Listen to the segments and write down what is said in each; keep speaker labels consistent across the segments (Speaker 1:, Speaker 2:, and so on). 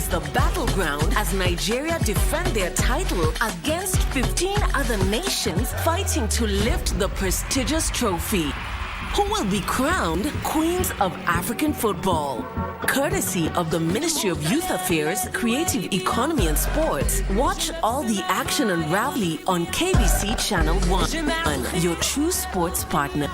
Speaker 1: is the battleground as Nigeria defend their title against 15 other nations fighting to lift the prestigious trophy. Who will be crowned Queens of African Football? Courtesy of the Ministry of Youth Affairs, Creative Economy and Sports. Watch all the action and rally on KBC Channel 1, your true sports partner.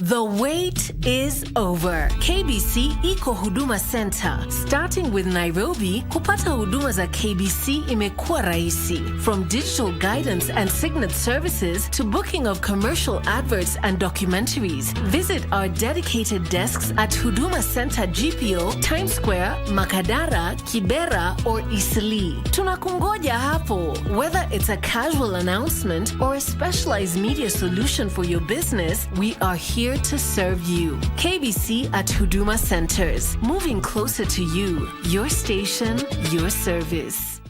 Speaker 1: The wait is over. KBC Iko Huduma Center. Starting with Nairobi, kupata huduma za KBC imekuwa rahisi. From digital guidance and signet services to booking of commercial adverts and documentaries. Visit our dedicated desks at Huduma Center GPO, Times Square, Makadara, Kibera, or Eastleigh. Tunakungoja hapo. Whether it's a casual announcement or a specialized media solution for your business, we are here to serve you. KBC at Huduma Centers. Moving closer to you. Your station, your service.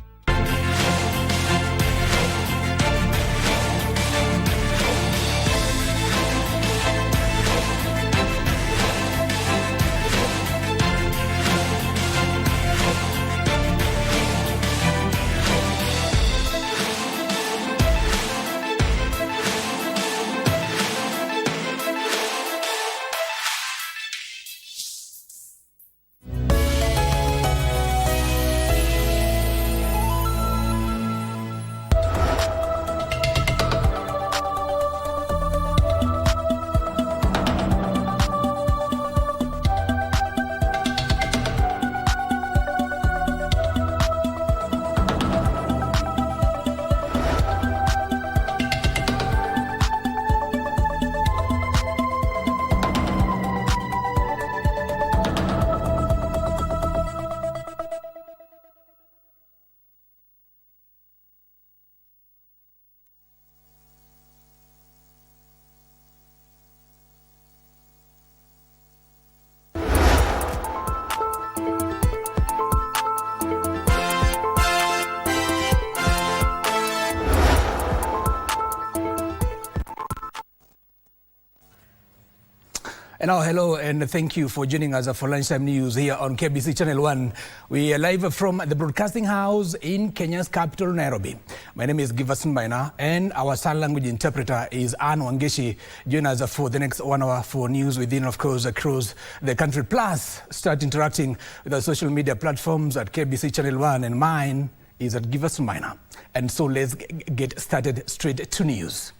Speaker 2: And now, hello and thank you for joining us for Lunchtime News here on KBC Channel 1. We are live from the Broadcasting House in Kenya's capital, Nairobi. My name is Giverson Maina and our sign language interpreter is Anne Wangeshi. Join us for the next 1 hour for news within, of course, across the country. Plus, start interacting with our social media platforms at KBC Channel 1, and mine is at Giverson Maina. And so let's get started straight to news.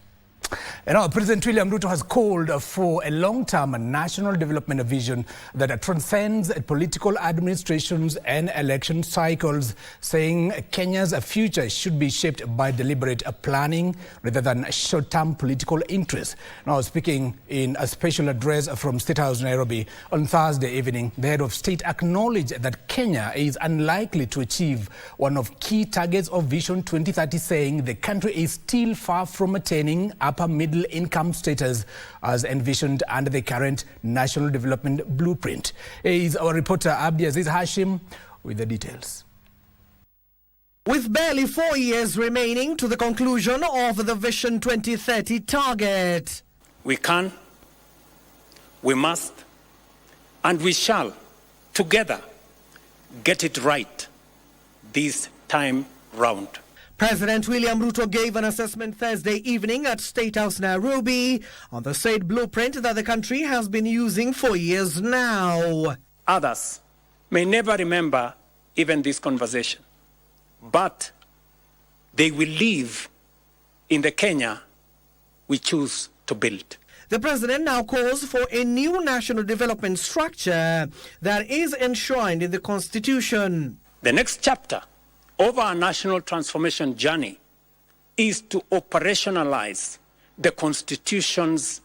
Speaker 2: And now, President William Ruto has called for a long-term national development vision that transcends political administrations and election cycles, saying Kenya's future should be shaped by deliberate planning rather than short-term political interests. Now, speaking in a special address from State House, Nairobi, on Thursday evening, the head of state acknowledged that Kenya is unlikely to achieve one of key targets of Vision 2030, saying the country is still far from attaining upper middle income status as envisioned under the current National Development Blueprint. Is our reporter Abdiaziz Hashim with the details.
Speaker 3: With barely 4 years remaining to the conclusion of the Vision 2030 target,
Speaker 4: we can, we must, and we shall together get it right this time round.
Speaker 3: President William Ruto gave an assessment Thursday evening at State House, Nairobi, on the said blueprint that the country has been using for years now.
Speaker 4: Others may never remember even this conversation, but they will live in the Kenya we choose to build.
Speaker 3: The president now calls for a new national development structure that is enshrined in the Constitution.
Speaker 4: The next chapter of our national transformation journey is to operationalize the Constitution's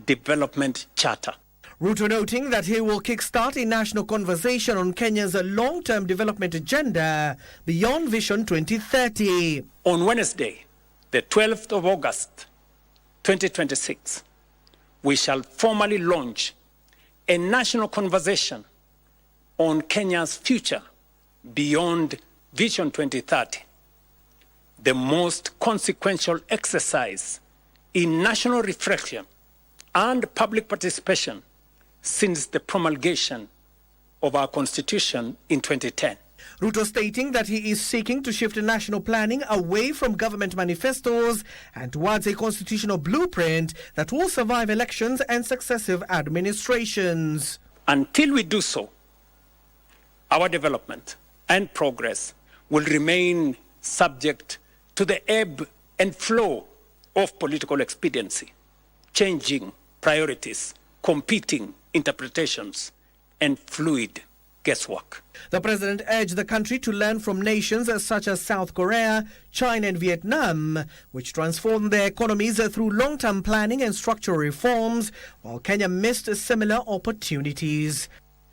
Speaker 4: development charter.
Speaker 3: Ruto noting that he will kickstart a national conversation on Kenya's long-term development agenda beyond Vision 2030.
Speaker 4: On Wednesday, the 12th of August, 2026, we shall formally launch a national conversation on Kenya's future beyond Vision 2030, the most consequential exercise in national reflection and public participation since the promulgation of our Constitution in 2010.
Speaker 3: Ruto stating that he is seeking to shift national planning away from government manifestos and towards a constitutional blueprint that will survive elections and successive administrations.
Speaker 4: Until we do so, our development and progress will remain subject to the ebb and flow of political expediency, changing priorities, competing interpretations, and fluid guesswork.
Speaker 3: The president urged the country to learn from nations such as South Korea, China and Vietnam, which transformed their economies through long-term planning and structural reforms, while Kenya missed similar opportunities.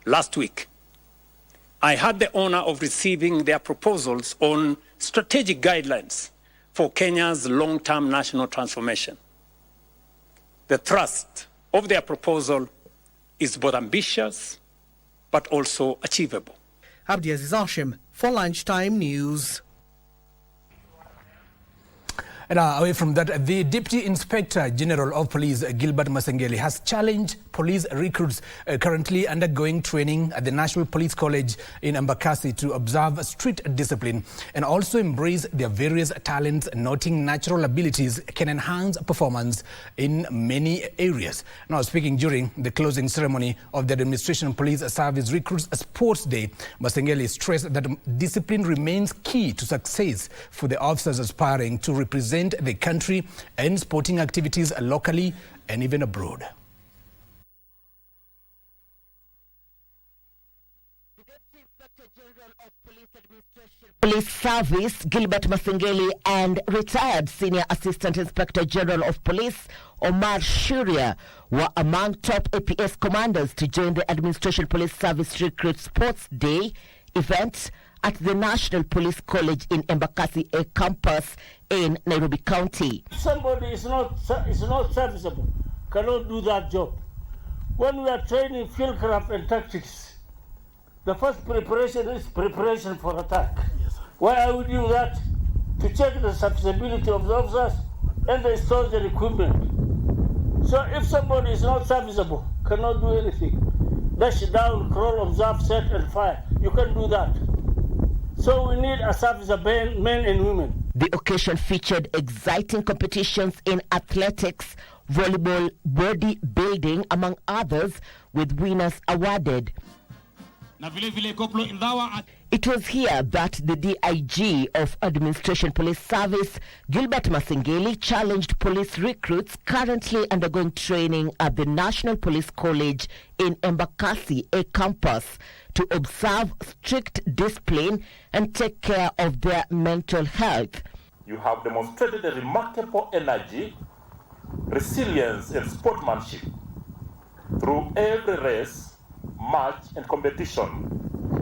Speaker 4: Last week, I had the honor of receiving their proposals on strategic guidelines for Kenya's long-term national transformation. The thrust of their proposal is both ambitious but also achievable.
Speaker 3: Abdiaziz Hashim for Lunchtime News.
Speaker 2: And away from that, the Deputy Inspector General of Police, Gilbert Masengeli, has challenged police recruits currently undergoing training at the National Police College in Embakasi to observe strict discipline and also embrace their various talents, noting natural abilities can enhance performance in many areas. Now, speaking during the closing ceremony of the Administration Police Service Recruits Sports Day, Masengeli stressed that discipline remains key to success for the officers aspiring to represent the country and sporting activities locally and even abroad.
Speaker 5: The Deputy Inspector General of Police Service, Gilbert Masengeli, and retired Senior Assistant Inspector General of Police, Omar Shuria, were among top APS commanders to join the Administration Police Service Recruit Sports Day event at the National Police College in Embakasi, a campus in Nairobi County.
Speaker 6: Somebody is not serviceable, cannot do that job. When we are training fieldcraft and tactics, the first preparation is preparation for attack. Yes, why are we doing that? To check the serviceability of the officers and the soldier equipment. So if somebody is not serviceable, cannot do anything, dash down, crawl, observe, set and fire, you can do that. So we need a service of men and women.
Speaker 5: The occasion featured exciting competitions in athletics, volleyball, bodybuilding, among others, with winners awarded. It was here that the DIG of Administration Police Service, Gilbert Masengeli, challenged police recruits currently undergoing training at the National Police College in Embakasi, a campus, to observe strict discipline and take care of their mental health.
Speaker 7: You have demonstrated a remarkable energy, resilience and sportsmanship through every race, match and competition.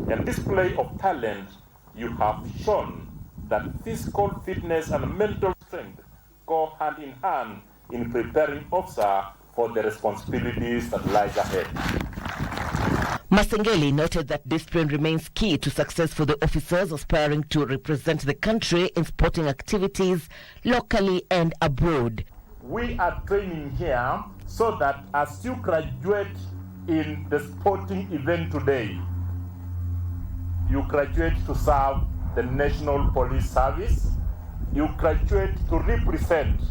Speaker 7: And display of talent, you have shown that physical fitness and mental strength go hand in hand in preparing officer for the responsibilities that lies ahead.
Speaker 5: Masengeli noted that discipline remains key to success for the officers aspiring to represent the country in sporting activities locally and abroad.
Speaker 7: We are training here so that as you graduate in the sporting event today, you graduate to serve the National Police Service. You graduate to represent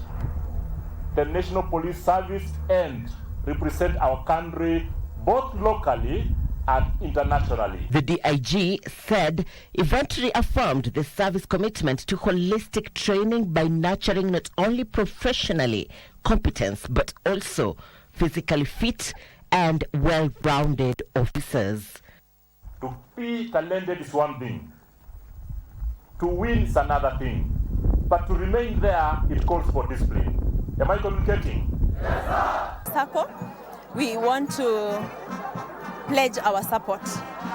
Speaker 7: the National Police Service and represent our country both locally and internationally.
Speaker 5: The DIG said event reaffirmed the service commitment to holistic training by nurturing not only professionally competence but also physically fit and well-rounded officers.
Speaker 7: To be talented is one thing. To win is another thing. But to remain there, it calls for discipline. Am I communicating?
Speaker 8: Yes, sir. SACCO, we want to pledge our support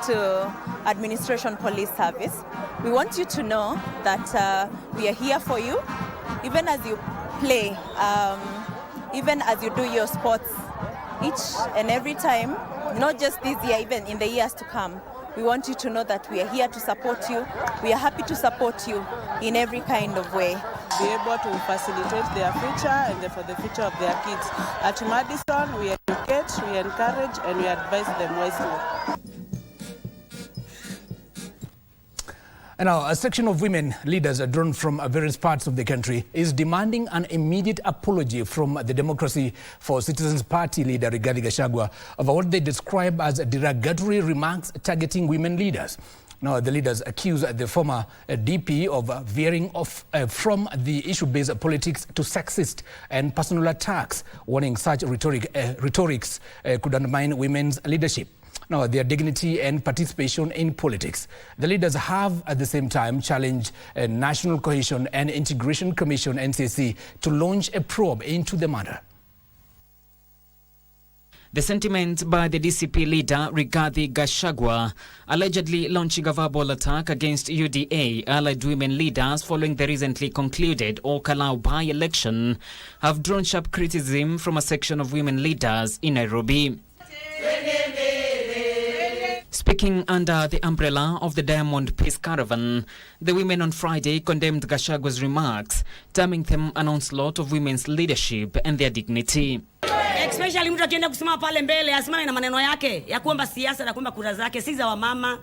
Speaker 8: to Administration Police Service. We want you to know that we are here for you, even as you play, even as you do your sports, each and every time, not just this year, even in the years to come. We want you to know that we are here to support you. We are happy to support you in every kind of way.
Speaker 9: Be able to facilitate their future and for the future of their kids. At Madison, we educate, we encourage, and we advise them wisely.
Speaker 2: Now, a section of women leaders drawn from various parts of the country is demanding an immediate apology from the Democracy for Citizens Party leader Rigathi Gachagua over what they describe as derogatory remarks targeting women leaders. Now, the leaders accuse the former DP of veering off from the issue-based politics to sexist and personal attacks, warning such rhetorics could undermine women's leadership. Now, their dignity and participation in politics. The leaders have, at the same time, challenged a National Cohesion and Integration Commission, NCC, to launch a probe into the matter.
Speaker 10: The sentiment by the DCP leader Rigathi Gachagua, allegedly launching a verbal attack against UDA allied women leaders following the recently concluded Okalau by-election, have drawn sharp criticism from a section of women leaders in Nairobi. Speaking under the umbrella of the Diamond Peace Caravan, the women on Friday condemned Gachagua's remarks, terming them an onslaught of women's leadership and their dignity.
Speaker 11: Especially mtu akienda kusimama pale mbele asimame na maneno yake ya kwamba siasa na kwamba kura zake si za wamama.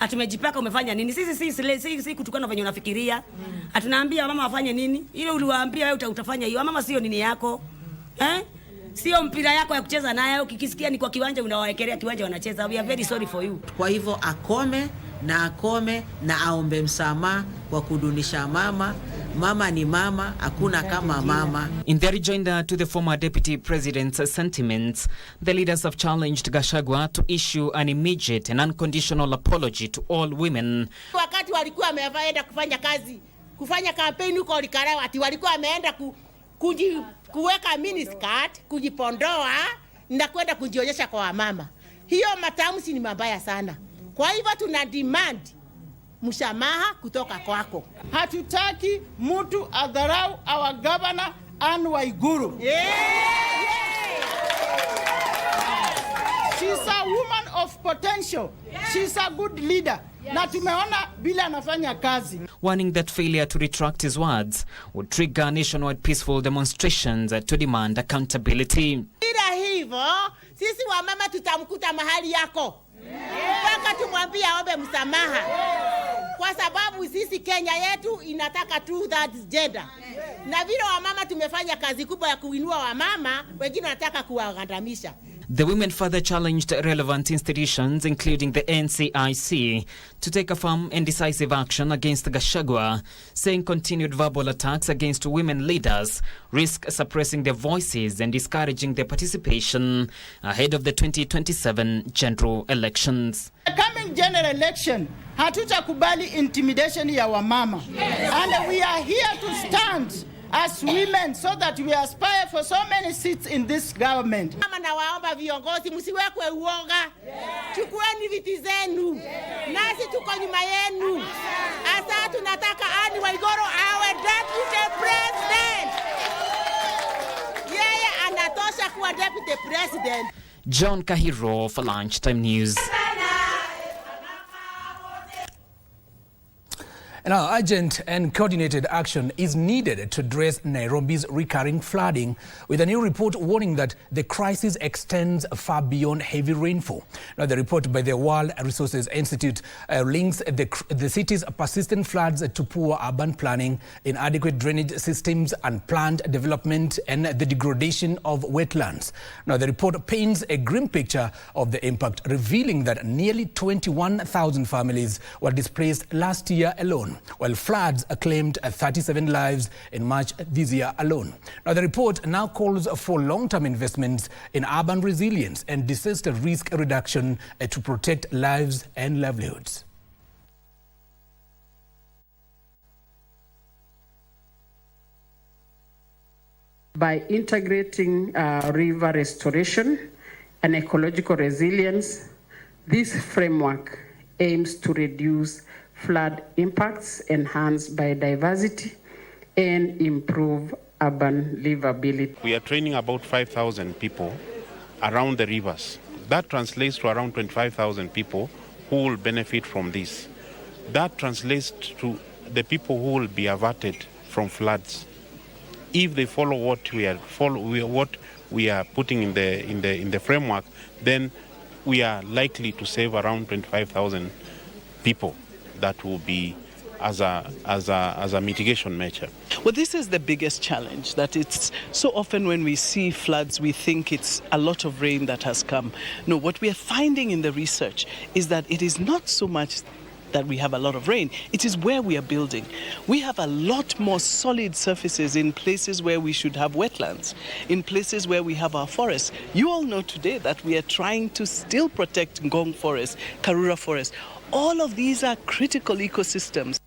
Speaker 11: Atumejipaka umefanya nini? Sisi kutukana venye unafikiria. Atunaambia wamama wafanye nini? Ile uliwaambia wewe utafanya hiyo. Wamama sio nini yako. Sio mpira yako ya kucheza nayo. Ukikisikia ni kwa kiwanja unawaekelea kiwanja wanacheza. We are very sorry for you.
Speaker 12: Kwa hivyo akome na aombe msamaha kwa kudunisha mama. Mama ni mama, hakuna kama mama.
Speaker 10: In their rejoinder to the former deputy president's sentiments, the leaders have challenged Gachagua to issue an immediate and unconditional apology to all women.
Speaker 13: Wakati walikuwa wameenda kufanya kampeni huko Likarawa, ati walikuwa wameenda kuweka miniskirt, kujipondoa na kwenda kujionyesha kwa wamama. Hiyo matamshi ni mabaya sana. Kwa hivyo tuna demand msamaha kutoka kwako.
Speaker 14: Hatutaki mtu adharau our governor Anne Waiguru. She's a woman of potential. She's a good leader. Na tumeona bila anafanya kazi.
Speaker 10: Warning that failure to retract his words would trigger nationwide peaceful demonstrations to demand accountability.
Speaker 13: Bila hivyo, sisi wamama tutamkuta mahali yako. Mpaka tumwambie aombe msamaha. Kwa sababu sisi Kenya yetu inataka true that gender. Na vile wamama tumefanya kazi kubwa ya kuinua wamama, wengine wanataka kuwagandamisha.
Speaker 10: The women further challenged relevant institutions, including the NCIC, to take a firm and decisive action against Gachagua, saying continued verbal attacks against women leaders risk suppressing their voices and discouraging their participation ahead of the 2027 general elections.
Speaker 14: The coming general election, hatutakubali intimidation ya wamama. And we are here to stand as women so that we aspire for so many seats in this government.
Speaker 13: Mama na waomba viongozi msiwekwe uoga. Chukueni viti zenu. Nasi tuko nyuma yenu. Asa tunataka Anne Waiguru awe deputy president. Yeye anatosha kuwa deputy president.
Speaker 10: John Kahiro for Lunchtime News.
Speaker 2: Now, urgent and coordinated action is needed to address Nairobi's recurring flooding, with a new report warning that the crisis extends far beyond heavy rainfall. Now, the report by the World Resources Institute links the city's persistent floods to poor urban planning, inadequate drainage systems, unplanned development, and the degradation of wetlands. Now, the report paints a grim picture of the impact, revealing that nearly 21,000 families were displaced last year alone, while floods claimed 37 lives in March this year alone. Now, the report now calls for long-term investments in urban resilience and disaster risk reduction to protect lives and livelihoods.
Speaker 15: By integrating river restoration and ecological resilience, this framework aims to reduce flood impacts, enhance biodiversity, and improve urban livability.
Speaker 16: We are training about 5,000 people around the rivers. That translates to around 25,000 people who will benefit from this. That translates to the people who will be averted from floods. If they follow what we are putting in the framework, then we are likely to save around 25,000 people that will be as a mitigation measure.
Speaker 17: Well, this is the biggest challenge, that it's so often when we see floods, we think it's a lot of rain that has come. No, what we are finding in the research is that it is not so much that we have a lot of rain, it is where we are building. We have a lot more solid surfaces in places where we should have wetlands, in places where we have our forests. You all know today that we are trying to still protect Ngong Forest, Karura Forest. All of these are critical ecosystems.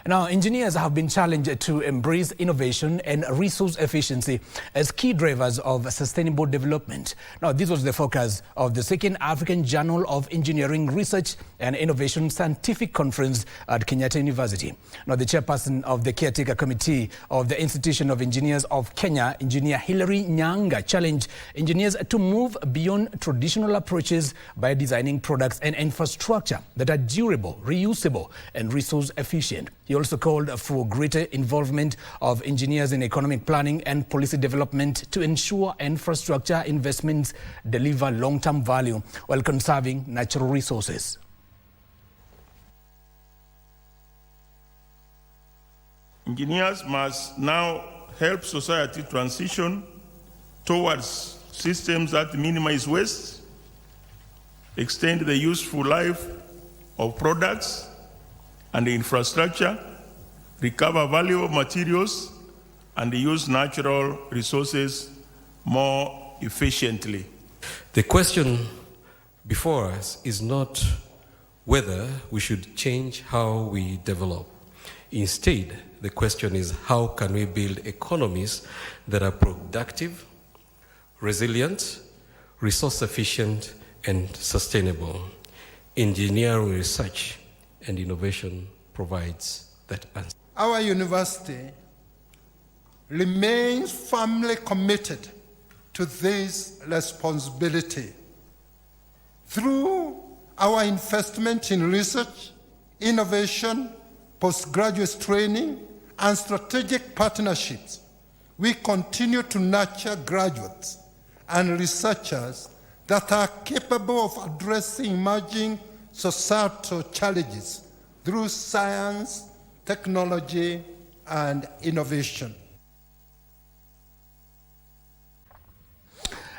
Speaker 2: Now, engineers have been challenged to embrace innovation and resource efficiency as key drivers of sustainable development. Now, this was the focus of the second African Journal of Engineering Research and Innovation Scientific Conference at Kenyatta University. Now, the chairperson of the caretaker committee of the Institution of Engineers of Kenya, Engineer Hilary Nyanga, challenged engineers to move beyond traditional approaches by designing products and infrastructure that are durable, reusable, and resource efficient. He also called for greater involvement of engineers in economic planning and policy development to ensure infrastructure investments deliver long-term value while conserving natural resources.
Speaker 18: Engineers must now help society transition towards systems that minimize waste, extend the useful life of products and the infrastructure, recover valuable materials, and use natural resources more efficiently.
Speaker 19: The question before us is not whether we should change how we develop. Instead, the question is how can we build economies that are productive, resilient, resource efficient, and sustainable. Engineering research and innovation provides that answer.
Speaker 20: Our university remains firmly committed to this responsibility. Through our investment in research, innovation, postgraduate training, and strategic partnerships, we continue to nurture graduates and researchers that are capable of addressing emerging societal challenges through science, technology, and innovation.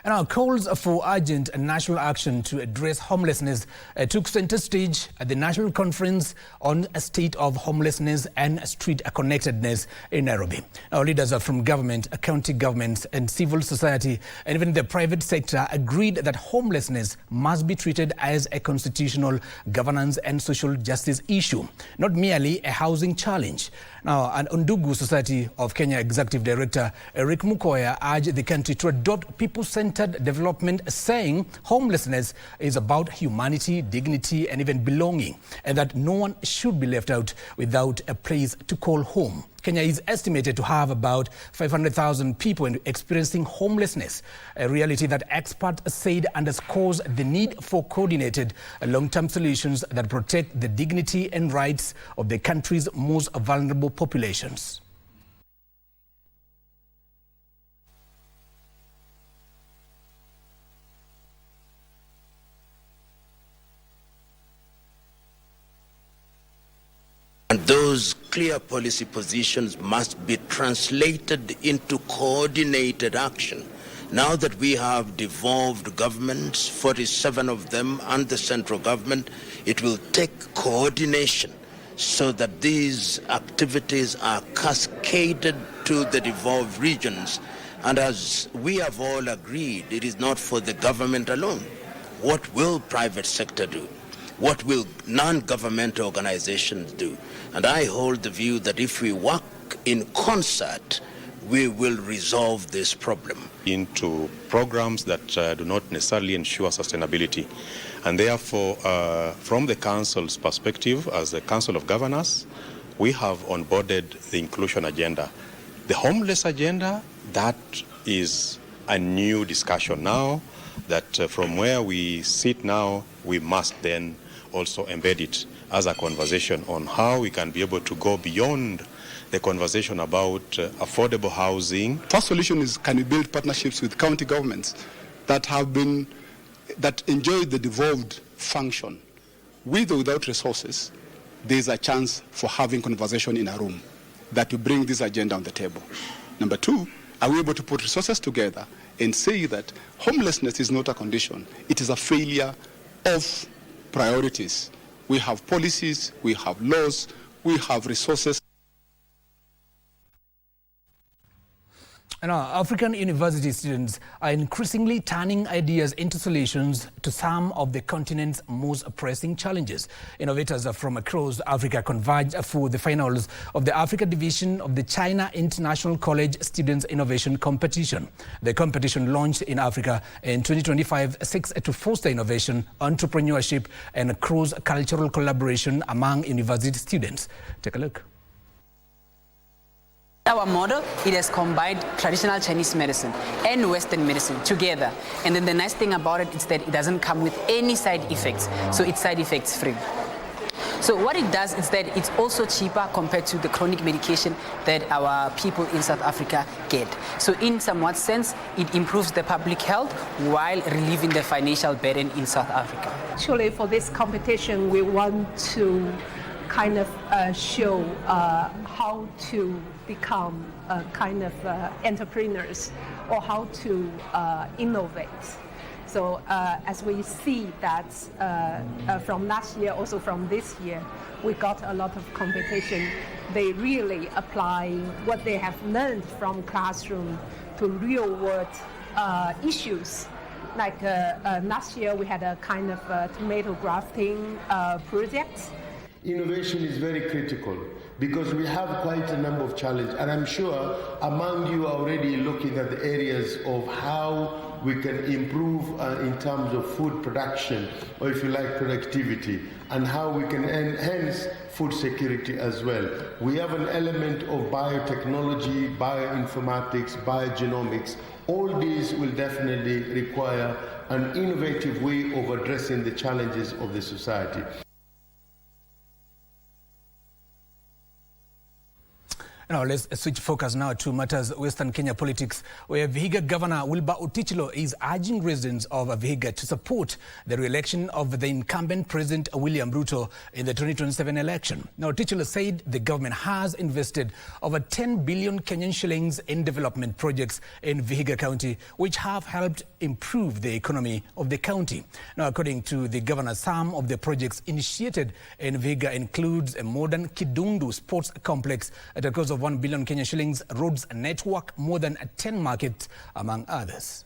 Speaker 2: And our calls for urgent national action to address homelessness took center stage at the National Conference on a State of Homelessness and Street Connectedness in Nairobi. Our leaders are from government, county governments, and civil society, and even the private sector agreed that homelessness must be treated as a constitutional governance and social justice issue, not merely a housing challenge. Now, an Undugu Society of Kenya Executive Director Eric Mukoya urged the country to adopt people-centered development, saying homelessness is about humanity, dignity, and even belonging, and that no one should be left out without a place to call home. Kenya is estimated to have about 500,000 people experiencing homelessness, a reality that experts said underscores the need for coordinated long-term solutions that protect the dignity and rights of the country's most vulnerable populations.
Speaker 21: And those clear policy positions must be translated into coordinated action. Now that we have devolved governments, 47 of them, and the central government, it will take coordination so that these activities are cascaded to the devolved regions. And as we have all agreed, it is not for the government alone. What will private sector do? What will non-governmental organizations do? And I hold the view that if we work in concert, we will resolve this problem.
Speaker 22: Into programs that do not necessarily ensure sustainability. And therefore, from the Council's perspective, as the Council of Governors, we have onboarded the inclusion agenda. The homeless agenda, that is a new discussion now, that from where we sit now, we must then also embed it as a conversation on how we can be able to go beyond the conversation about affordable housing.
Speaker 23: First solution is, can we build partnerships with county governments that enjoy the devolved function with or without resources, there's a chance for having conversation in a room that will bring this agenda on the table. Number two, are we able to put resources together and say that homelessness is not a condition, it is a failure of priorities. We have policies, we have laws, we have resources.
Speaker 2: Now, African university students are increasingly turning ideas into solutions to some of the continent's most pressing challenges. Innovators from across Africa converged for the finals of the Africa division of the China International College Students Innovation Competition. The competition launched in Africa in 2025 seeks to foster innovation, entrepreneurship, and cross-cultural collaboration among university students. Take a look.
Speaker 1: Our model, it has combined traditional Chinese medicine and Western medicine together. And then the nice thing about it is that it doesn't come with any side effects. So it's side effects free. So what it does is that it's also cheaper compared to the chronic medication that our people in South Africa get. So in somewhat sense, it improves the public health while relieving the financial burden in South Africa.
Speaker 3: Actually, for this competition, we want to kind of show how to become kind of entrepreneurs or how to innovate. So as we see that from last year, also from this year, we got a lot of competition. They really apply what they have learned from classroom to real world issues. Like last year, we had a kind of tomato grafting project.
Speaker 4: Innovation is very critical because we have quite a number of challenges, and I'm sure among you are already looking at the areas of how we can improve in terms of food production, or if you like, productivity, and how we can enhance food security as well. We have an element of biotechnology, bioinformatics, biogenomics. All these will definitely require an innovative way of addressing the challenges of the society.
Speaker 2: Now let's switch focus now to matters Western Kenya politics, where Vihiga Governor Wilbur Otichilo is urging residents of Vihiga to support the re-election of the incumbent President William Ruto in the 2027 election. Now Otichilo said the government has invested over 10 billion Kenyan shillings in development projects in Vihiga County, which have helped improve the economy of the county. Now, according to the governor, some of the projects initiated in Vihiga includes a modern Kidundu sports complex at a cost of 1 billion Kenya shillings, roads network, more than 10 markets, among others.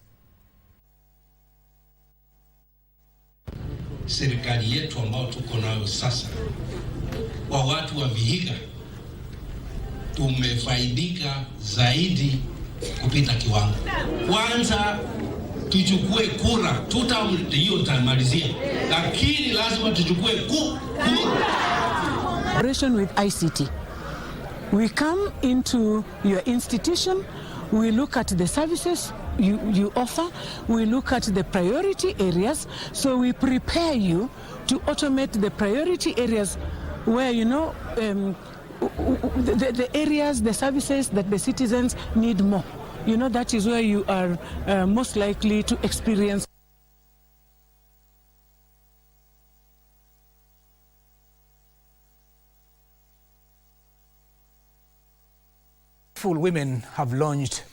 Speaker 24: Serikali yetu ambao tuko nayo sasa, kwa watu wa Vihiga tumefaidika zaidi kupita kiwango. Kwanza tuchukue kura, hiyo tutamalizia, lakini lazima tuchukue kura.
Speaker 25: Operation with ICT. We come into your institution, we look at the services you offer, we look at the priority areas, so we prepare you to automate the priority areas where, you know, the areas, the services that the citizens need more. You know, that is where you are most likely to experience.
Speaker 2: Women have launched,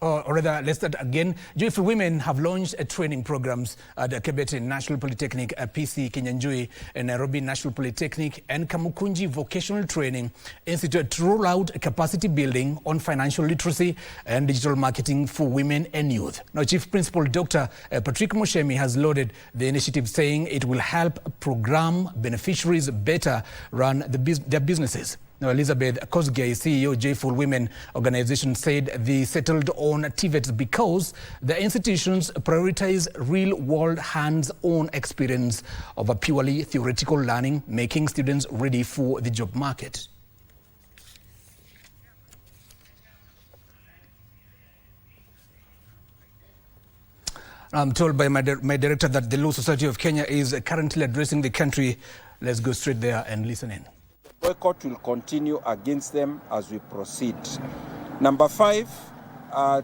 Speaker 2: or rather, let's start again. Joyful Women have launched training programs at KBC National Polytechnic, PC Kinyanjui, and Nairobi National Polytechnic, and Kamukunji Vocational Training Institute to roll out capacity building on financial literacy and digital marketing for women and youth. Now, Chief Principal Dr. Patrick Moshemi has lauded the initiative, saying it will help program beneficiaries better run their businesses. Now, Elizabeth Kosgei, CEO Joyful Women organization, said they settled on TVETs because the institutions prioritize real-world hands-on experience over purely theoretical learning, making students ready for the job market. I'm told by my director that the Law Society of Kenya is currently addressing the country. Let's go straight there and listen in.
Speaker 26: Boycott will continue against them as we proceed. Number 5,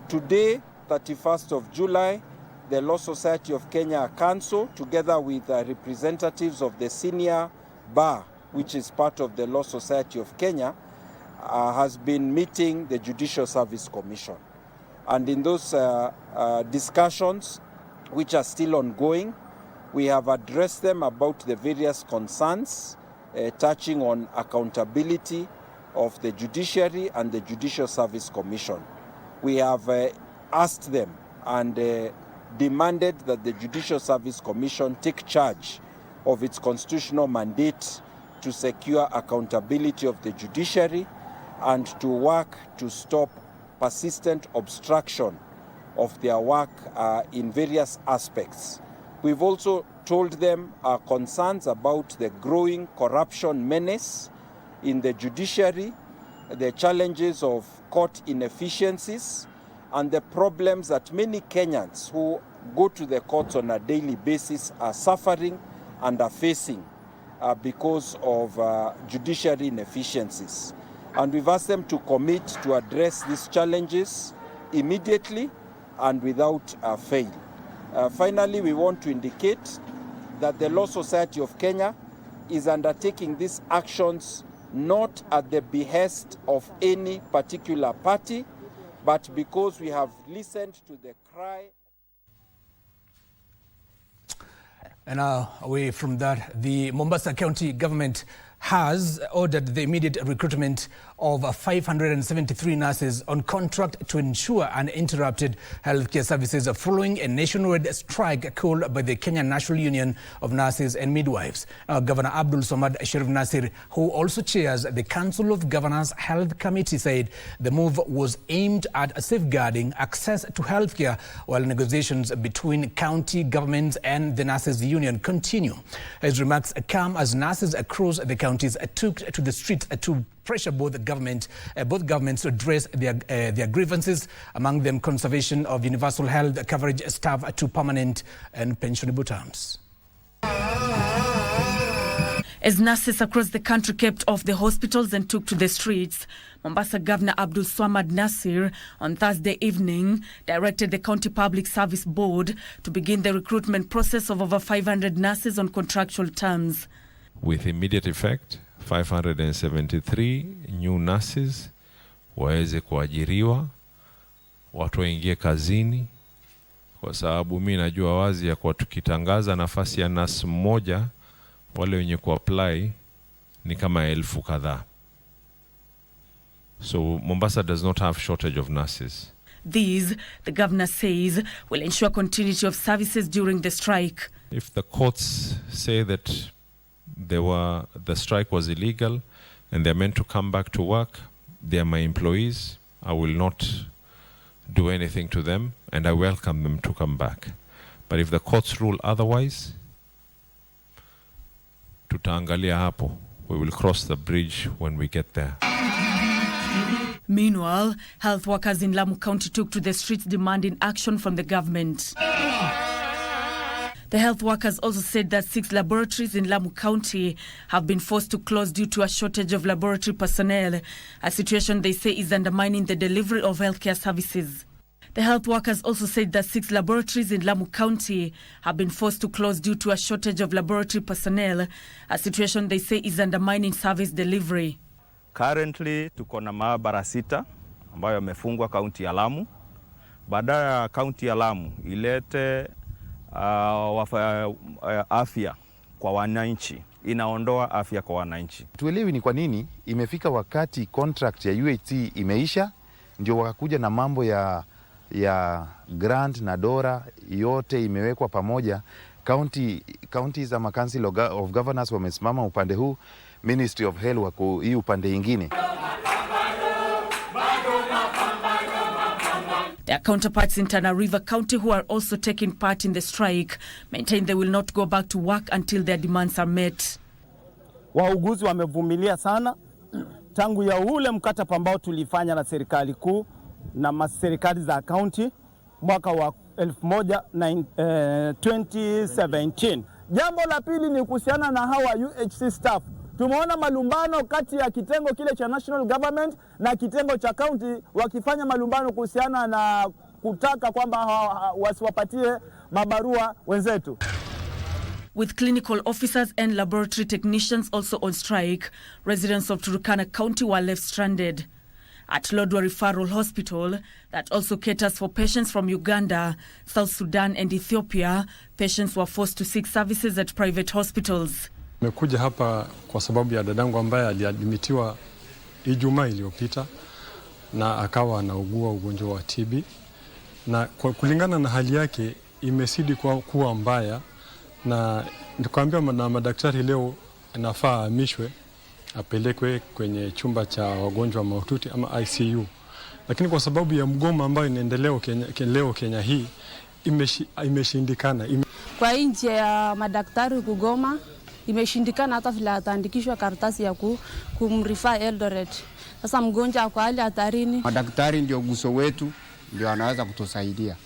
Speaker 26: today, 31st of July, the Law Society of Kenya Council, together with representatives of the senior bar, which is part of the Law Society of Kenya, has been meeting the Judicial Service Commission. And in those discussions, which are still ongoing, we have addressed them about the various concerns touching on accountability of the judiciary and the Judicial Service Commission. We have asked them and demanded that the Judicial Service Commission take charge of its constitutional mandate to secure accountability of the judiciary and to work to stop persistent obstruction of their work in various aspects. We've also told them our concerns about the growing corruption menace in the judiciary, the challenges of court inefficiencies, and the problems that many Kenyans who go to the courts on a daily basis are suffering and are facing because of judiciary inefficiencies. And we've asked them to commit to address these challenges immediately and without fail. Finally, we want to indicate that the Law Society of Kenya is undertaking these actions not at the behest of any particular party, but because we have listened to the cry.
Speaker 2: And now, away from that, the Mombasa County government has ordered the immediate recruitment of 573 nurses on contract to ensure uninterrupted healthcare services following a nationwide strike called by the Kenya National Union of Nurses and Midwives. Governor Abdul Samad Sharif Nasir, who also chairs the Council of Governors Health Committee, said the move was aimed at safeguarding access to healthcare while negotiations between county governments and the Nurses Union continue. His remarks come as nurses across the counties took to the streets to pressure both governments to address their grievances, among them conservation of universal health coverage staff to permanent and pensionable terms.
Speaker 5: As nurses across the country kept off the hospitals and took to the streets, Mombasa Governor Abdul Samad Nasir on Thursday evening directed the County Public Service Board to begin the recruitment process of over 500 nurses on contractual terms.
Speaker 6: With immediate effect, 573 new nurses waweze kuajiriwa, watu waingie kazini, kwa sababu mimi najua wazi ya kwa tukitangaza nafasi ya nurse mmoja, wale wenye kuapply ni kama 1000 kadhaa. So Mombasa does not have shortage of nurses.
Speaker 5: These, the governor says, will ensure continuity of services during the strike.
Speaker 6: If the courts say that the strike was illegal and they're meant to come back to work, they are my employees, I will not do anything to them and I welcome them to come back. But if the courts rule otherwise, tutaangalia hapo. We will cross the bridge when we get there.
Speaker 5: Meanwhile, health workers in Lamu County took to the streets demanding action from the government. The health workers also said that 6 laboratories in Lamu County have been forced to close due to a shortage of laboratory personnel, a situation they say is undermining the delivery of healthcare services. The health workers also said that 6 laboratories in Lamu County have been forced to close due to a shortage of laboratory personnel, a situation they say is undermining service delivery.
Speaker 7: Currently, tuko na maabara 6 ambayo yamefungwa kaunti ya Lamu. Badala ya kaunti ya Lamu ilete afya kwa wananchi, inaondoa afya kwa wananchi.
Speaker 8: Tuelewi ni kwa nini imefika wakati contract ya UHC imeisha, ndio wakakuja na mambo ya grant na dora yote imewekwa pamoja. Counties ama Council of Governors wamesimama upande huu, Ministry of Health wako hii upande ingine.
Speaker 5: Their counterparts in Tana River County, who are also taking part in the strike, maintain they will not go back to work until their demands are met.
Speaker 9: Wauguzi wamevumilia sana tangu ya ule mkataba ambao tulifanya na serikali kuu na serikali za county mwaka wa 2017. Jambo la pili ni kuhusiana na hawa UHC staff. Tumeona malumbano kati ya kitengo kile cha national government na kitengo cha county wakifanya malumbano kuhusiana na kutaka kwamba wasiwapatie mabarua wenzetu.
Speaker 5: With clinical officers and laboratory technicians also on strike, residents of Turkana County were left stranded. At Lodwar Referral Hospital, that also caters for patients from Uganda, South Sudan and Ethiopia, patients were forced to seek services at private hospitals.
Speaker 10: Nimekuja hapa kwa sababu ya dadangu ambaye aliadmitiwa Ijumaa iliyopita na akawa anaugua ugonjwa wa TB, na kulingana na hali yake imesidi kuwa mbaya, na nikaambia na madaktari leo inafaa ahamishwe apelekwe kwenye chumba cha wagonjwa mahututi ama ICU, lakini kwa sababu ya mgomo ambao inaendelea leo Kenya hii imeshindikana.
Speaker 11: Kwa nje ya madaktari kugoma imeshindikana, hata vile ataandikishwa karatasi ya kumrefer Eldoret. Sasa mgonjwa kwa hali hatarini.
Speaker 12: Madaktari ndio guso wetu, ndio wanaweza kutusaidia.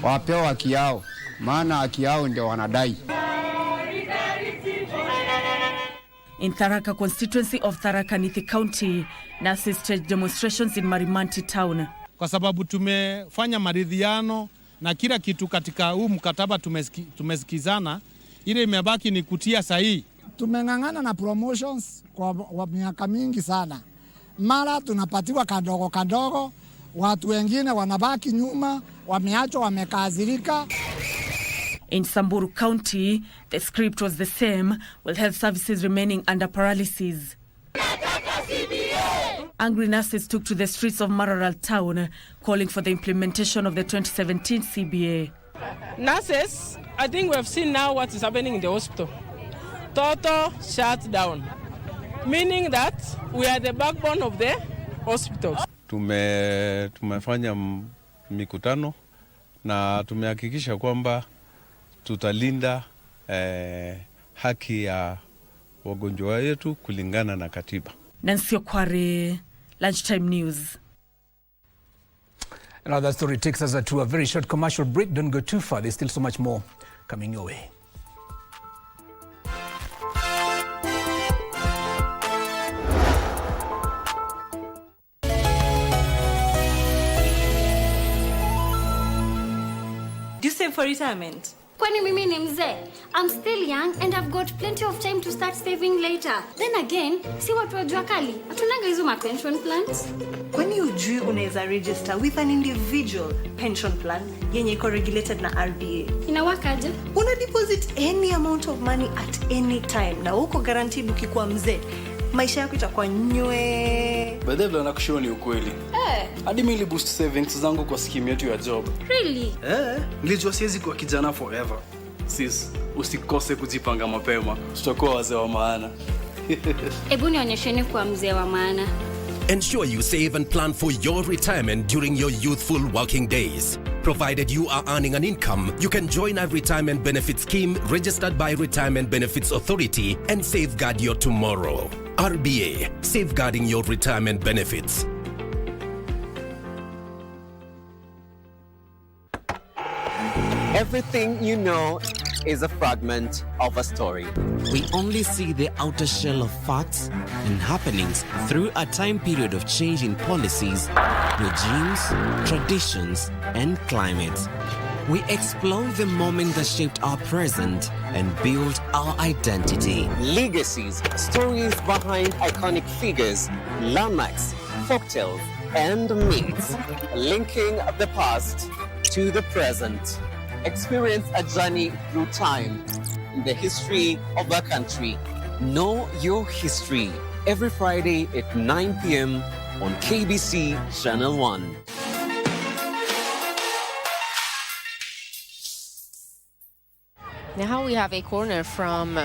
Speaker 12: Wapewa haki yao, maana haki yao ndio wanadai.
Speaker 5: In Tharaka constituency of Tharaka Nithi County, nurses staged demonstrations in Marimanti town.
Speaker 13: Kwa sababu tumefanya maridhiano na kila kitu katika huu mkataba tumesikizana, ile imebaki ni kutia sahihi.
Speaker 14: Tumeng'ang'ana na promotions kwa miaka mingi sana. Mara tunapatiwa kadogo, watu wengine wanabaki nyuma, wameachwa wamekazirika.
Speaker 5: In Samburu County, the script was the same, with health services remaining under paralysis. Angry nurses took to the streets of Mararal town, calling for the implementation of the 2017 CBA.
Speaker 15: Nurses, I think we have seen now what is happening in the hospital. Total shutdown, meaning that we are the backbone of the hospitals.
Speaker 27: Tumefanya mikutano na tumehakikisha kwamba tutalinda haki ya wagonjwa wetu kulingana na katiba.
Speaker 5: Nancy Okware, Lunchtime News.
Speaker 2: Now that story takes us to a very short commercial break. Don't go too far. There's still so much more coming your way.
Speaker 28: Do you save for retirement?
Speaker 29: Kwani mimi ni mzee? I'm still young and I've got plenty of time to start saving later. Then again, si watu wa jua kali, hatunanga hizo pension plans.
Speaker 28: Kwani ujui unaweza register with an individual pension plan yenye iko regulated na RBA?
Speaker 29: Inawakaje?
Speaker 28: Una deposit any amount of money at any time na uko guaranteed ukikuwa mzee maisha yako itakuwa nywe.
Speaker 30: Badala nakushauri ni ukweli. Hadi mimi boost savings zangu kwa scheme yetu ya job.
Speaker 29: Really?
Speaker 30: Nilijua siwezi kuwa kijana forever. Sis, usikose kujipanga mapema. Tutakuwa wazee wa maana.
Speaker 29: Hebu nionyesheni kuwa mzee wa maana.
Speaker 31: Ensure you save and plan for your retirement during your youthful working days. Provided you are earning an income, you can join a retirement benefit scheme registered by Retirement Benefits Authority and safeguard your tomorrow. RBA, safeguarding your retirement benefits.
Speaker 32: Everything you know is a fragment of a story.
Speaker 33: We only see the outer shell of facts and happenings through a time period of change in policies, regimes, traditions, and climates. We explore the moment that shaped our present and build our identity.
Speaker 32: Legacies, stories behind iconic figures, landmarks, folktales, and myths, linking the past to the present. Experience a journey through time in the history of our country. Know your history every Friday at 9 p.m. on KBC Channel 1.
Speaker 34: Now we have a corner from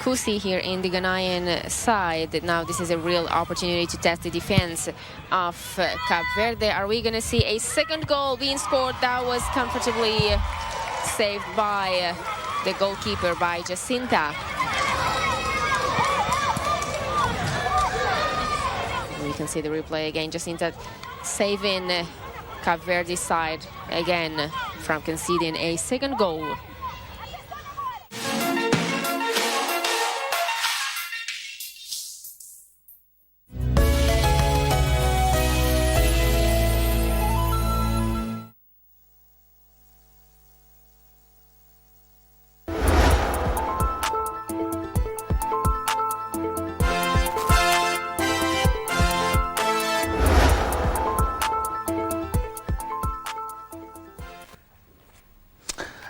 Speaker 34: Kusi here in the Ghanaian side. Now this is a real opportunity to test the defense of Cape Verde. Are we going to see a second goal being scored? That was comfortably saved by the goalkeeper, by Jacinta. You can see the replay again. Jacinta saving Cape Verde's side again from conceding a second goal.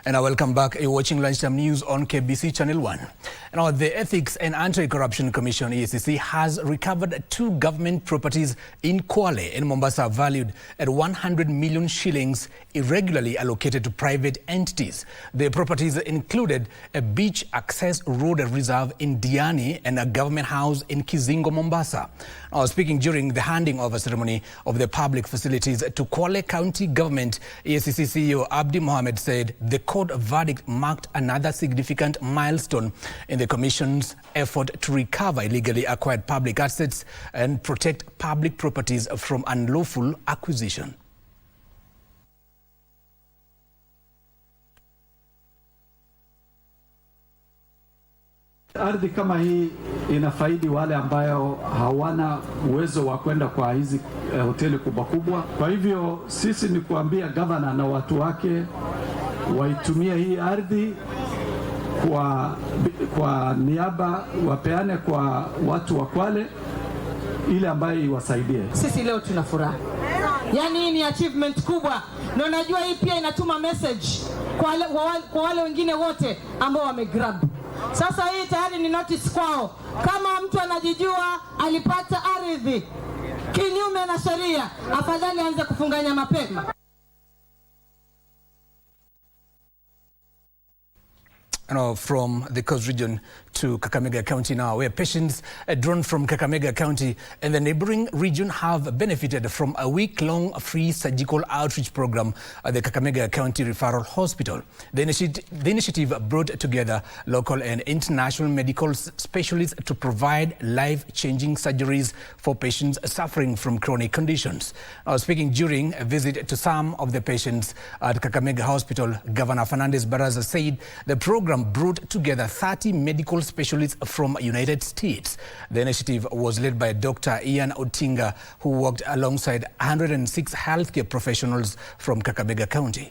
Speaker 2: And welcome back. You're watching Lunchtime News on KBC Channel 1. Now, the Ethics and Anti-Corruption Commission, EACC, has recovered 2 government properties in Kwale in Mombasa valued at 100 million shillings irregularly allocated to private entities. The properties included a beach access road reserve in Diani and a government house in Kizingo, Mombasa. Now, speaking during the handing over ceremony of the public facilities to Kwale County Government, EACC CEO Abdi Mohammed said the court verdict marked another significant milestone in the Commission's effort to recover illegally acquired public assets and protect public properties from unlawful acquisition.
Speaker 1: Ardhi kama hii inafaidi wale ambayo hawana uwezo wa kwenda kwa hizi hoteli kubwa kubwa. Kwa hivyo sisi ni kuambia gavana na watu wake waitumie hii ardhi kwa niaba, wapeane kwa watu wa Kwale ile ambayo iwasaidie.
Speaker 3: Sisi leo tuna furaha. Yaani hii ni achievement kubwa. Na unajua hii pia inatuma message kwa wale wengine wote ambao wamegrab. Sasa hii tayari ni notice kwao. Kama mtu anajijua alipata ardhi kinyume na sheria, afadhali aanze kufunganya mapema.
Speaker 2: Now, from the Coast Region to Kakamega County now, where patients drawn from Kakamega County and the neighboring region have benefited from a week-long free surgical outreach program at the Kakamega County Referral Hospital. The initiative brought together local and international medical specialists to provide life-changing surgeries for patients suffering from chronic conditions. Now, speaking during a visit to some of the patients at Kakamega Hospital, Governor Fernandez Baraza said the program brought together 30 medical specialists from United States. The initiative was led by Dr. Ian Otinga, who worked alongside 106 healthcare professionals from Kakamega County.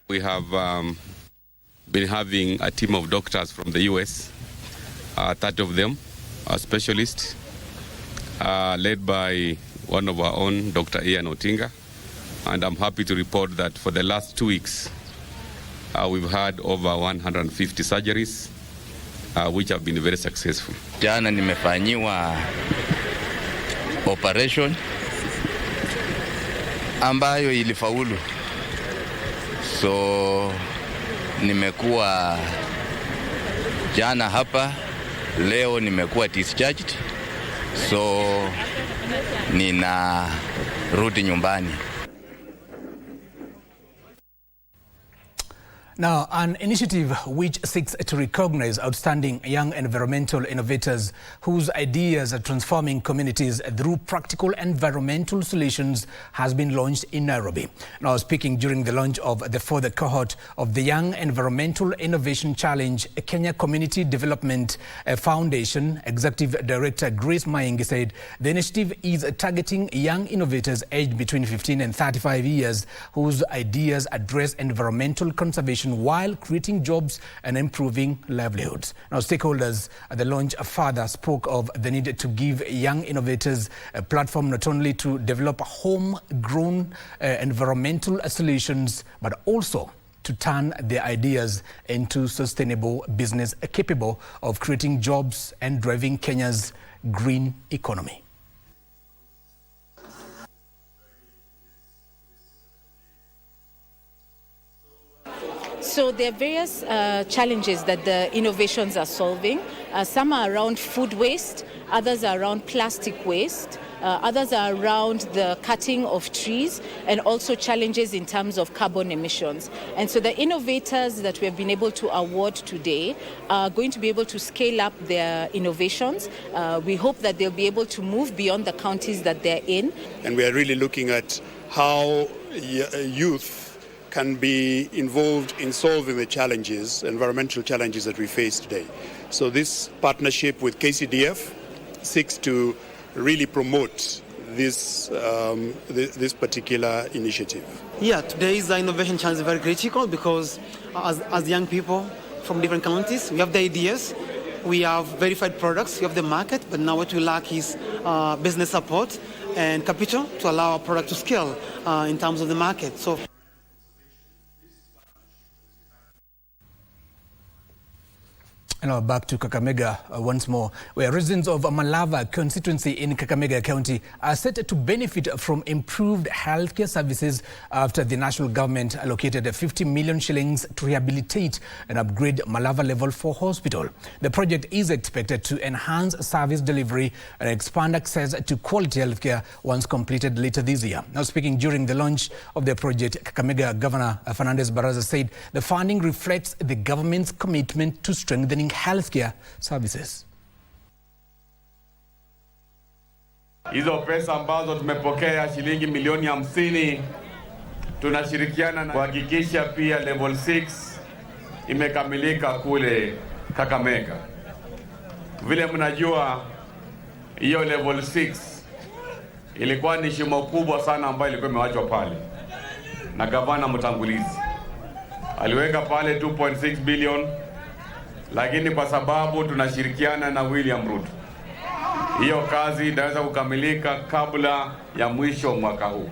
Speaker 4: We have been having a team of doctors from the US, 30 of them are specialists, led by one of our own, Dr. Ian Otinga. And I'm happy to report that for the last 2 weeks, we've had over 150 surgeries, which have been very successful.
Speaker 16: Jana nimefanyiwa operation ambayo ilifaulu. So nimekuwa jana hapa, leo nimekuwa discharged. So ninarudi nyumbani.
Speaker 2: Now, an initiative which seeks to recognize outstanding young environmental innovators whose ideas are transforming communities through practical environmental solutions has been launched in Nairobi. Now, speaking during the launch of the 4th cohort of the Young Environmental Innovation Challenge, Kenya Community Development Foundation Executive Director Grace Maingi said the initiative is targeting young innovators aged between 15 and 35 years whose ideas address environmental conservation while creating jobs and improving livelihoods. Now, stakeholders at the launch further spoke of the need to give young innovators a platform not only to develop homegrown environmental solutions, but also to turn their ideas into sustainable business capable of creating jobs and driving Kenya's green economy.
Speaker 17: So there are various challenges that the innovations are solving. Some are around food waste, others are around plastic waste, others are around the cutting of trees, and also challenges in terms of carbon emissions. And so the innovators that we have been able to award today are going to be able to scale up their innovations. We hope that they'll be able to move beyond the counties that they're in.
Speaker 18: And we are really looking at how youth can be involved in solving the challenges, environmental challenges that we face today. So this partnership with KCDF seeks to really promote this this particular initiative.
Speaker 19: Yeah, today's innovation challenge is very critical because as young people from different counties, we have the ideas, we have verified products, we have the market, but now what we lack is business support and capital to allow our product to scale in terms of the market. So.
Speaker 2: And now back to Kakamega once more, where residents of Malava constituency in Kakamega County are set to benefit from improved healthcare services after the national government allocated 50 million shillings to rehabilitate and upgrade Malava Level 4 Hospital. The project is expected to enhance service delivery and expand access to quality healthcare once completed later this year. Now, speaking during the launch of the project, Kakamega Governor Fernandez Baraza said the funding reflects the government's commitment to strengthening healthcare services.
Speaker 6: Hizo pesa ambazo tumepokea shilingi milioni 50 tunashirikiana na kuhakikisha pia level 6 imekamilika kule Kakamega. Vile mnajua hiyo level 6 ilikuwa ni shimo kubwa sana ambayo ilikuwa imewachwa pale. Na gavana mtangulizi aliweka pale 2.6 billion, lakini kwa sababu tunashirikiana na William Ruto, hiyo kazi inaweza kukamilika kabla ya mwisho mwaka huu.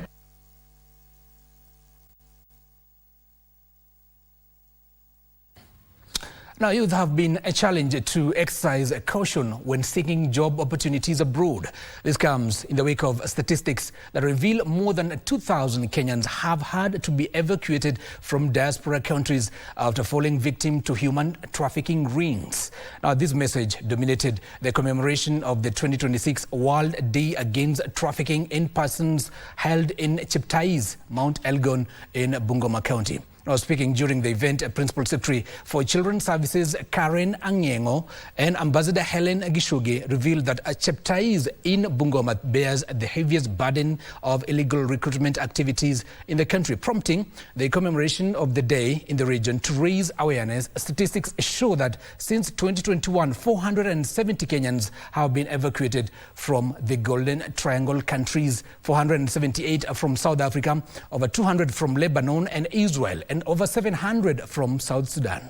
Speaker 2: Now, youth have been challenged to exercise caution when seeking job opportunities abroad. This comes in the wake of statistics that reveal more than 2,000 Kenyans have had to be evacuated from diaspora countries after falling victim to human trafficking rings. Now, this message dominated the commemoration of the 2026 World Day Against Trafficking in Persons held in Cheptais, Mount Elgon in Bungoma County. Now, speaking during the event, Principal Secretary for Children's Services Karen Anyengo and Ambassador Helen Gishugi revealed that Cheptais in Bungoma bears the heaviest burden of illegal recruitment activities in the country, prompting the commemoration of the day in the region to raise awareness. Statistics show that since 2021, 470 Kenyans have been evacuated from the Golden Triangle countries, 478 from South Africa, over 200 from Lebanon and Israel, and over 700 from South Sudan.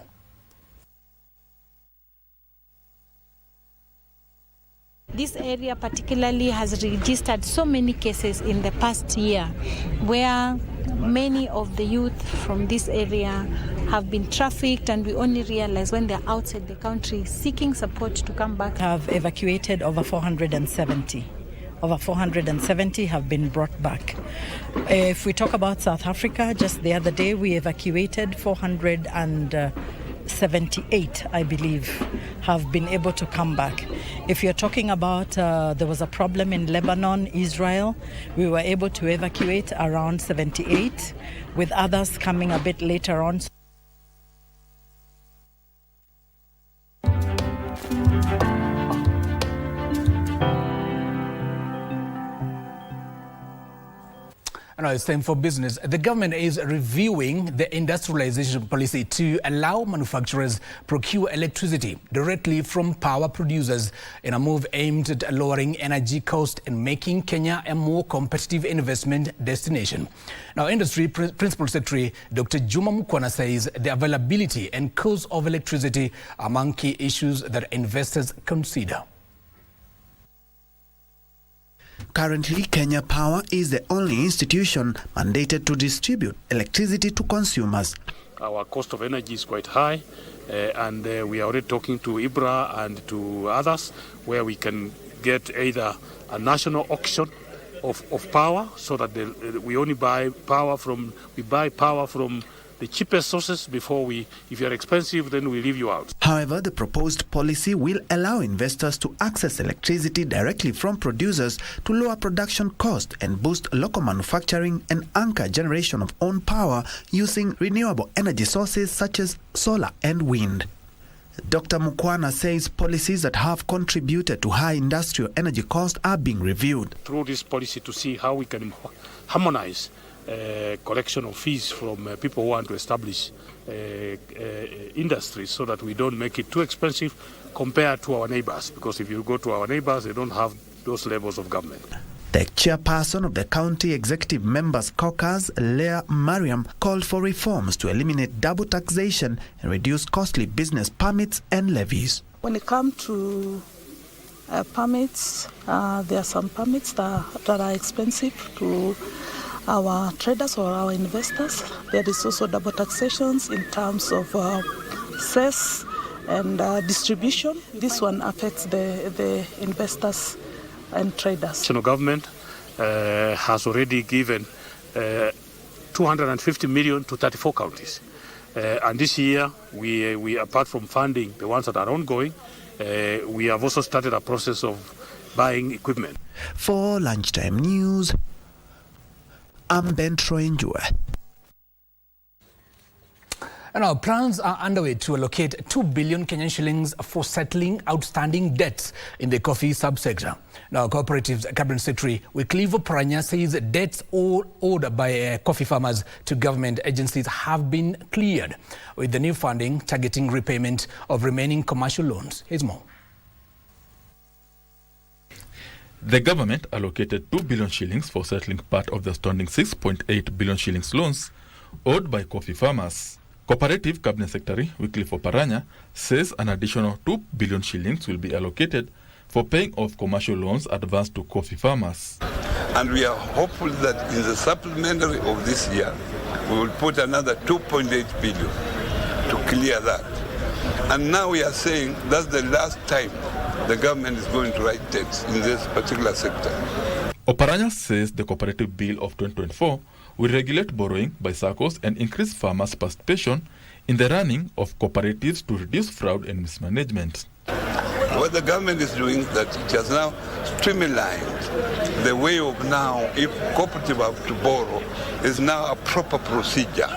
Speaker 7: This area particularly has registered so many cases in the past year where many of the youth from this area have been trafficked, and we only realize when they're outside the country seeking support to come back.
Speaker 8: Have evacuated over 470. Over 470 have been brought back. If we talk about South Africa, just the other day we evacuated 478, I believe, have been able to come back. If you're talking about there was a problem in Lebanon, Israel, we were able to evacuate around 78, with others coming a bit later on.
Speaker 2: Now it's time for business. The government is reviewing the industrialization policy to allow manufacturers procure electricity directly from power producers in a move aimed at lowering energy costs and making Kenya a more competitive investment destination. Now, Industry Principal Secretary Dr. Juma Mukwana says the availability and cost of electricity are among key issues that investors consider.
Speaker 9: Currently, Kenya Power is the only institution mandated to distribute electricity to consumers.
Speaker 10: Our cost of energy is quite high, and we are already talking to IBRA and to others where we can get either a national auction of power, so that we only buy power from the cheapest sources before if you're expensive, then we leave you out.
Speaker 9: However, the proposed policy will allow investors to access electricity directly from producers to lower production costs and boost local manufacturing and anchor generation of own power using renewable energy sources such as solar and wind. Dr. Mukwana says policies that have contributed to high industrial energy costs are being reviewed.
Speaker 10: Through this policy to see how we can harmonize collection of fees from people who want to establish industries, so that we don't make it too expensive compared to our neighbors, because if you go to our neighbors, they don't have those levels of government.
Speaker 9: The chairperson of the County Executive Members Caucus, Leah Mariam, called for reforms to eliminate double taxation and reduce costly business permits and levies.
Speaker 5: When it comes to permits, there are some permits that are expensive to our traders or our investors. There is also double taxations in terms of cess and distribution. This one affects the investors and traders.
Speaker 10: National government has already given 250 million to 34 counties. And this year, we apart from funding the ones that are ongoing, we have also started a process of buying equipment.
Speaker 9: For Lunchtime News, I'm Ben Troinjua.
Speaker 2: Now, plans are underway to allocate 2 billion Kenyan shillings for settling outstanding debts in the coffee subsector. Now, Cooperatives Cabinet Secretary Wycliffe Oparanya says debts owed by coffee farmers to government agencies have been cleared, with the new funding targeting repayment of remaining commercial loans. Here's more.
Speaker 11: The government allocated 2 billion shillings for settling part of the outstanding 6.8 billion shillings loans owed by coffee farmers. Cooperative Cabinet Secretary Wycliffe Oparanya says an additional 2 billion shillings will be allocated for paying off commercial loans advanced to coffee farmers.
Speaker 12: And we are hopeful that in the supplementary of this year, we will put another 2.8 billion to clear that. And now we are saying that's the last time the government is going to write debts in this particular sector.
Speaker 11: Oparanya says the Cooperative Bill of 2024 will regulate borrowing by SACCOs and increase farmers' participation in the running of cooperatives to reduce fraud and mismanagement.
Speaker 12: What the government is doing is that it has now streamlined the way of now, if cooperative have to borrow, is now a proper procedure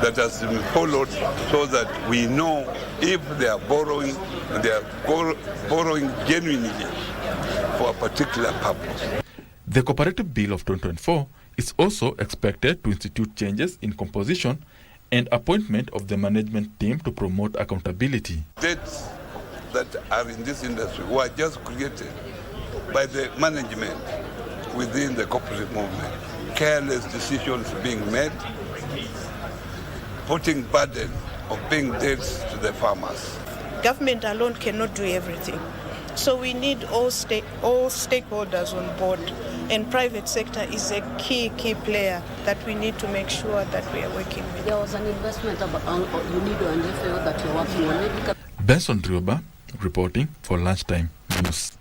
Speaker 12: that has been followed so that we know if they are borrowing genuinely for a particular purpose.
Speaker 11: The Cooperative Bill of 2024 is also expected to institute changes in composition and appointment of the management team to promote accountability.
Speaker 12: Debts that are in this industry were just created by the management within the cooperative movement. Careless decisions being made, putting burden of paying debts to the farmers.
Speaker 13: Government alone cannot do everything. So we need all stakeholders on board, and private sector is a key player that we need to make sure that we are working with.
Speaker 14: There was an investment you need on the field that you're working on.
Speaker 11: Benson Rioba reporting for Lunchtime News.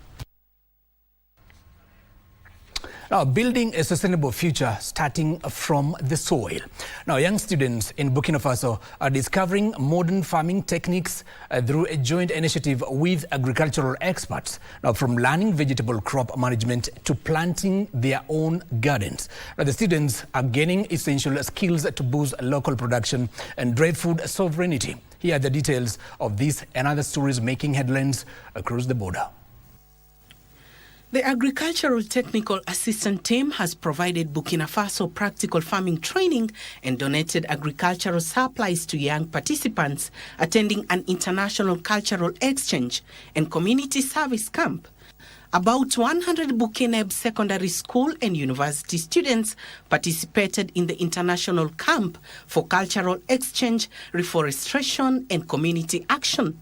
Speaker 2: Now, building a sustainable future starting from the soil. Now, young students in Burkina Faso are discovering modern farming techniques through a joint initiative with agricultural experts. Now, from learning vegetable crop management to planting their own gardens. Now, the students are gaining essential skills to boost local production and drive food sovereignty. Here are the details of this and other stories making headlines across the border.
Speaker 15: The Agricultural Technical Assistant Team has provided Burkina Faso practical farming training and donated agricultural supplies to young participants attending an international cultural exchange and community service camp. About 100 Burkinab secondary school and university students participated in the international camp for cultural exchange, reforestation, and community action.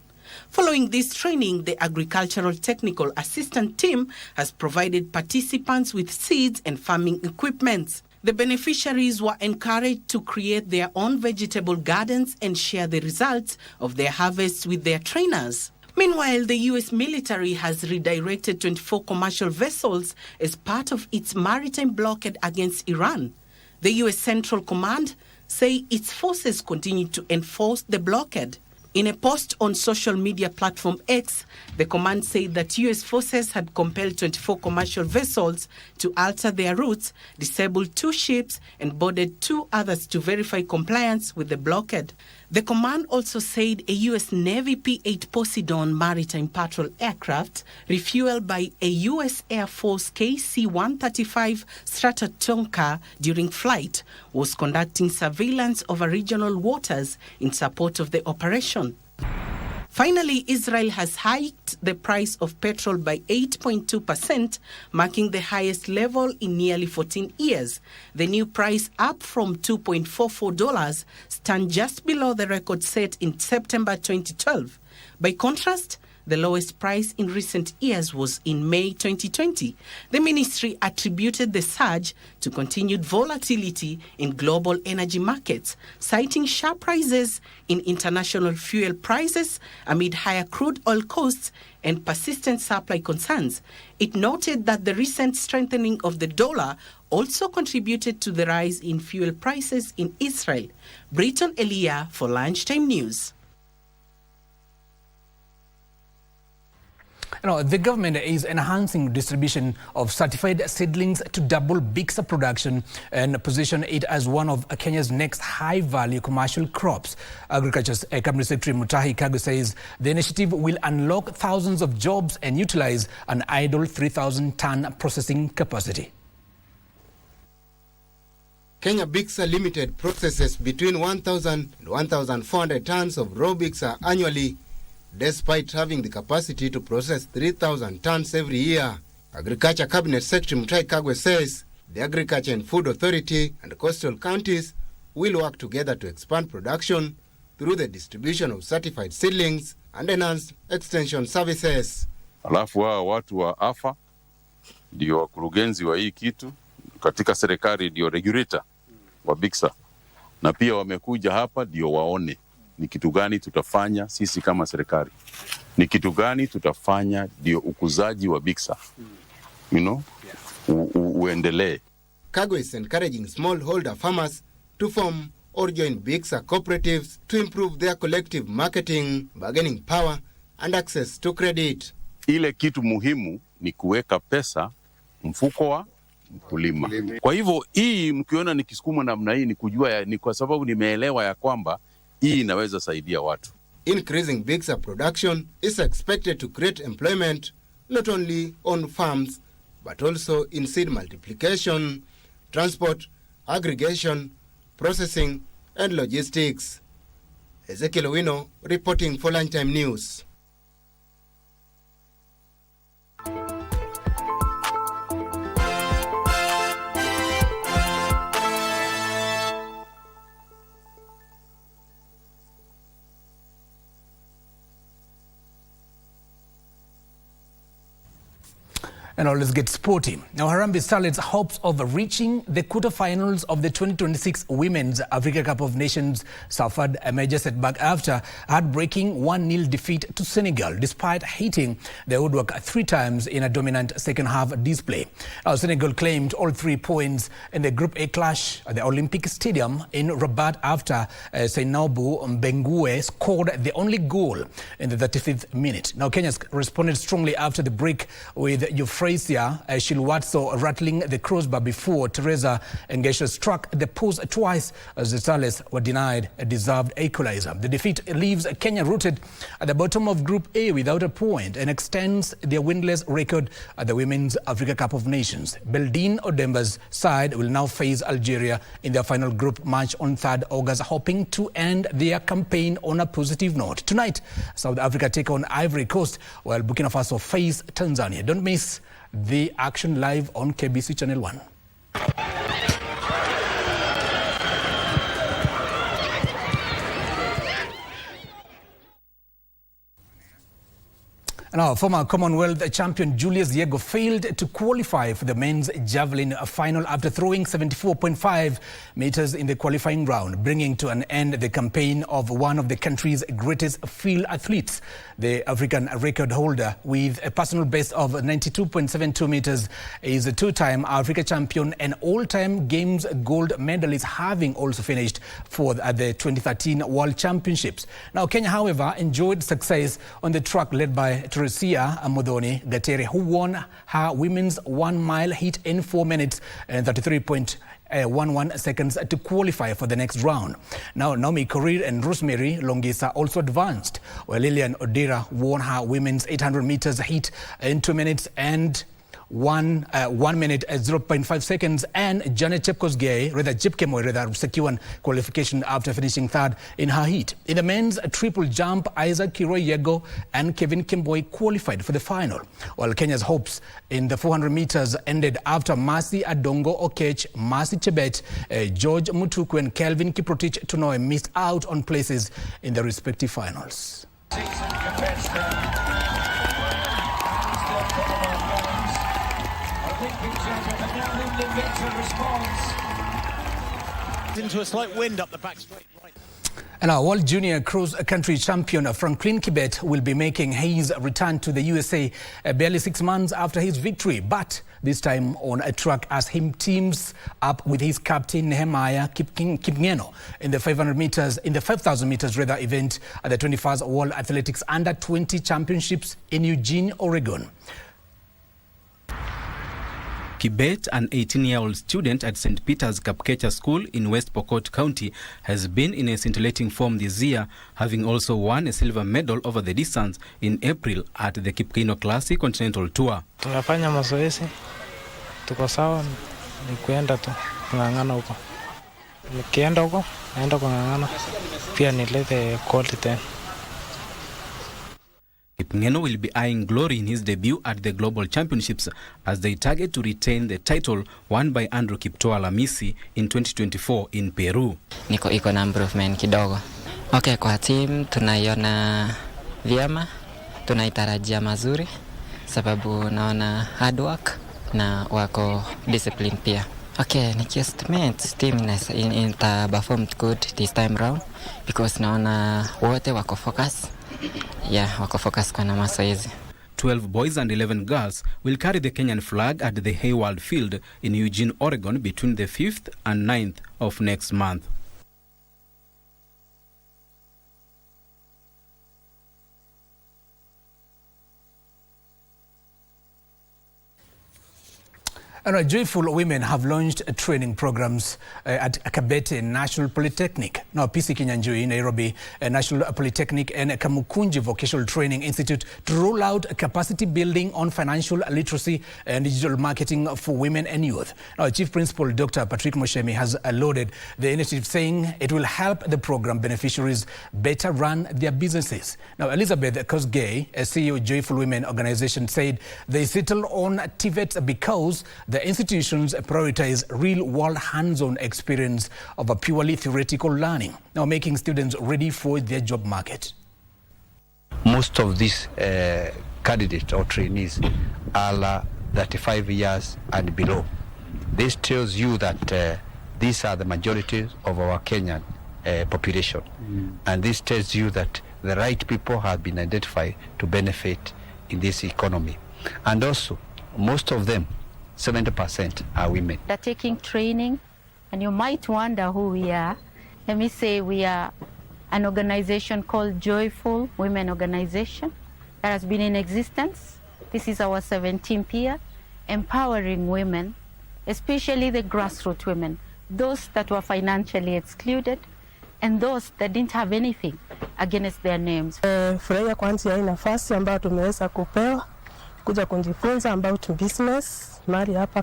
Speaker 15: Following this training, the Agricultural Technical Assistant Team has provided participants with seeds and farming equipment. The beneficiaries were encouraged to create their own vegetable gardens and share the results of their harvests with their trainers. Meanwhile, the U.S. military has redirected 24 commercial vessels as part of its maritime blockade against Iran. The U.S. Central Command say its forces continue to enforce the blockade. In a post on social media platform X, the command said that U.S. forces had compelled 24 commercial vessels to alter their routes, disabled 2 ships, and boarded 2 others to verify compliance with the blockade. The command also said a U.S. Navy P-8 Poseidon maritime patrol aircraft, refueled by a U.S. Air Force KC-135 Stratotonka during flight, was conducting surveillance over regional waters in support of the operation. Finally, Israel has hiked the price of petrol by 8.2%, marking the highest level in nearly 14 years. The new price, up from $2.44, stands just below the record set in September 2012. By contrast, The lowest price in recent years was in May 2020. The ministry attributed the surge to continued volatility in global energy markets, citing sharp rises in international fuel prices amid higher crude oil costs and persistent supply concerns. It noted that the recent strengthening of the dollar also contributed to the rise in fuel prices in Israel. Britton Elia for Lunchtime News.
Speaker 2: The government is enhancing distribution of certified seedlings to double BIXA production and position it as one of Kenya's next high-value commercial crops. Agriculture's Cabinet Secretary Mutahi Kagwe says the initiative will unlock thousands of jobs and utilize an idle 3,000-ton processing capacity.
Speaker 20: Kenya BIXA Limited processes between 1,000 and 1,400 tons of raw BIXA annually, despite having the capacity to process 3,000 tons every year. Agriculture Cabinet Secretary Mutahi Kagwe says the Agriculture and Food Authority and coastal counties will work together to expand production through the distribution of certified seedlings and enhanced extension services.
Speaker 21: Alafu hao watu wa AFA ndio wakurugenzi wa hii kitu, katika serikali ndio regulator wa BIXA, na pia wamekuja hapa ndio waone ni kitu gani tutafanya sisi kama serikali, ni kitu gani tutafanya ndio ukuzaji wa BIXA uendelee.
Speaker 20: Kagwe is encouraging smallholder farmers to form or join BIXA cooperatives to improve their collective marketing, bargaining power and access to credit.
Speaker 21: Ile kitu muhimu ni kuweka pesa mfuko wa mkulima. Kwa hivyo hii mkiona nikisukuma namna hii ni kujua ni kwa sababu nimeelewa ya kwamba hii inaweza saidia watu.
Speaker 20: Increasing BIXA production is expected to create employment not only on farms but also in seed multiplication, transport, aggregation, processing and logistics. Ezekiel Owino reporting for Lunchtime News.
Speaker 2: And now let's get sporty. Now Harambee Starlets' hopes of reaching the quarterfinals of the 2026 Women's Africa Cup of Nations suffered a major setback after a heartbreaking 1-0 defeat to Senegal, despite hitting the woodwork 3 times in a dominant second-half display. Now Senegal claimed all 3 points in the Group A clash at the Olympic Stadium in Rabat after Seynabou Mbengue scored the only goal in the 35th minute. Now Kenya responded strongly after the break with Euphrasia Shilwatso rattling the crossbar before Teresa Ngesho struck the post twice as the Starlets were denied a deserved equalizer. The defeat leaves Kenya rooted at the bottom of Group A without a point and extends their winless record at the Women's Africa Cup of Nations. Beldine Odemba's side will now face Algeria in their final group match on 3rd August, hoping to end their campaign on a positive note. Tonight, South Africa take on Ivory Coast while Burkina Faso face Tanzania. Don't miss the action live on KBC Channel 1. Now, former Commonwealth champion Julius Yego failed to qualify for the men's javelin final after throwing 74.5 meters in the qualifying round, bringing to an end the campaign of one of the country's greatest field athletes. The African record holder, with a personal best of 92.72 meters, is a 2-time Africa champion and all-time Games gold medalist, having also finished 4th at the 2013 World Championships. Now, Kenya, however, enjoyed success on the track led by Teresia Modoni Gatere, who won her women's 1-mile heat in 4 minutes and 33.11 seconds to qualify for the next round. Now, Naomi Korir and Rosemary Longisa also advanced, while Lilian Odera won her women's 800 meters heat in 2 minutes and 1 minute 0.5 seconds, and Janet Chepkemoi secured qualification after finishing 3rd in her heat. In the men's triple jump, Isaac Kiroi Yego and Kevin Kimboi qualified for the final, while Kenya's hopes in the 400 meters ended after Mercy Adongo Okech, Mercy Chebet, George Mutuku and Kelvin Kiprotich Tunoe missed out on places in the respective finals.
Speaker 1: only Victor responds. Into a slight wind up the back straight right.
Speaker 2: And our World Junior Cross-Country champion Franklin Kibet will be making his return to the USA barely 6 months after his victory, but this time on a track as he teams up with his captain Nehemiah Kipngeno in the 5,000 meters event at the 21st World Athletics Under-20 Championships in Eugene, Oregon.
Speaker 22: Kibet, an 18-year-old student at St. Peter's Kapkecha School in West Pokot County, has been in a scintillating form this year, having also won a silver medal over the distance in April at the Kipkeino Classic Continental Tour.
Speaker 23: Tunafanya mazoezi, tuko sawa, ni kuenda tu, kung'ang'ana huko. Nikienda huko, naenda kung'ang'ana, pia nilete quality time.
Speaker 22: Kipngeno will be eyeing glory in his debut at the Global Championships as they target to retain the title won by Andrew Kiptoa Lamisi in 2024 in Peru.
Speaker 24: Iko na improvement kidogo. Okay, kwa team tunaiona vyema, tunaitarajia mazuri sababu naona hard work na wako discipline pia. Okay, nikiestimate team ita perform good this time round because naona wote wako focus. Yeah, wako focus kwa na mazoezi.
Speaker 22: 12 boys and 11 girls will carry the Kenyan flag at the Hayward Field in Eugene, Oregon between the 5th and 9th of next month.
Speaker 2: And joyful women have launched training programs at Kabete National Polytechnic. Now, PC Kinyanjui, Nairobi National Polytechnic and Kamukunji Vocational Training Institute to roll out capacity building on financial literacy and digital marketing for women and youth. Now, Chief Principal Dr. Patrick Moshemi has lauded the initiative, saying it will help the program beneficiaries better run their businesses. Now, Elizabeth Kosgei, a CEO of Joyful Women organization, said they settled on TVET because the institutions prioritize real-world hands-on experience over purely theoretical learning, now making students ready for their job market.
Speaker 25: Most of these candidates or trainees are 35 years and below. This tells you that these are the majority of our Kenyan population. And this tells you that the right people have been identified to benefit in this economy. And also, most of them, 70% are women.
Speaker 26: They're taking training, and you might wonder who we are. Let me say we are an organization called Joyful Women Organization that has been in existence. This is our 17th year, empowering women, especially the grassroots women, those that were financially excluded and those that didn't have anything against their names.
Speaker 27: Furahia kwanza hii nafasi ambayo tumeweza kupewa kuja kujifunza about business mali hapa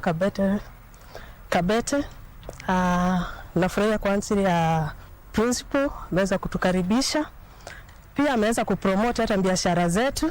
Speaker 27: Kabete. Nafurahia kwanza ya principal ameweza kutukaribisha, pia ameweza kupromote hata biashara zetu.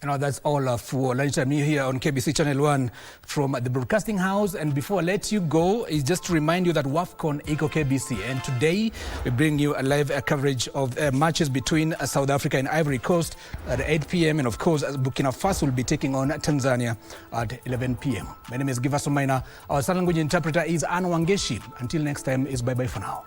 Speaker 2: Now that's all for lunchtime here on KBC Channel 1 from the Broadcasting House. And before I let you go, is just to remind you that WAFCON Eco KBC. And today we bring you a live coverage of matches between South Africa and Ivory Coast at 8 p.m. And of course, Burkina Faso will be taking on Tanzania at 11 p.m. My name is Givason Maina. Our sign language interpreter is Anna Wangeshi. Until next time, is bye-bye for now.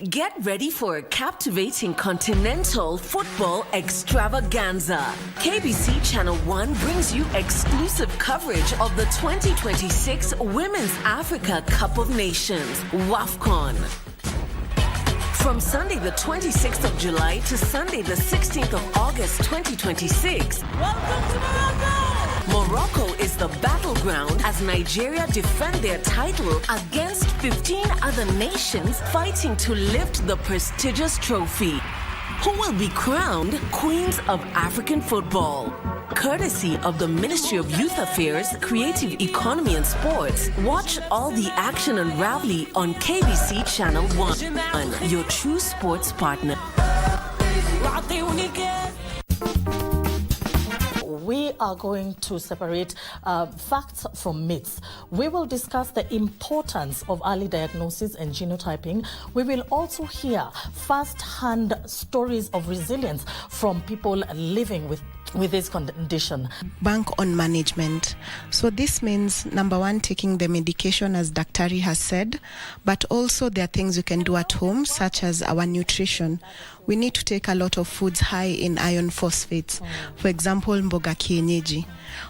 Speaker 3: Get ready for a captivating continental football extravaganza. KBC Channel 1 brings you exclusive coverage of the 2026 Women's Africa Cup of Nations, WAFCON. From Sunday the 26th of July to Sunday the 16th of August 2026. Welcome to Morocco! Morocco is the battleground as Nigeria defend their title against 15 other nations fighting to lift the prestigious trophy. Who will be crowned Queens of African Football? Courtesy of the Ministry of Youth Affairs, Creative Economy and Sports. Watch all the action unraveling on KBC Channel 1, your true sports partner.
Speaker 4: We are going to separate facts from myths. We will discuss the importance of early diagnosis and genotyping. We will also hear first-hand stories of resilience from people living with this condition.
Speaker 6: Bank on management. So this means, number one, taking the medication as Daktari has said, but also there are things we can do at home, such as our nutrition. We need to take a lot of foods high in iron phosphates. For example, mboga kienyeji.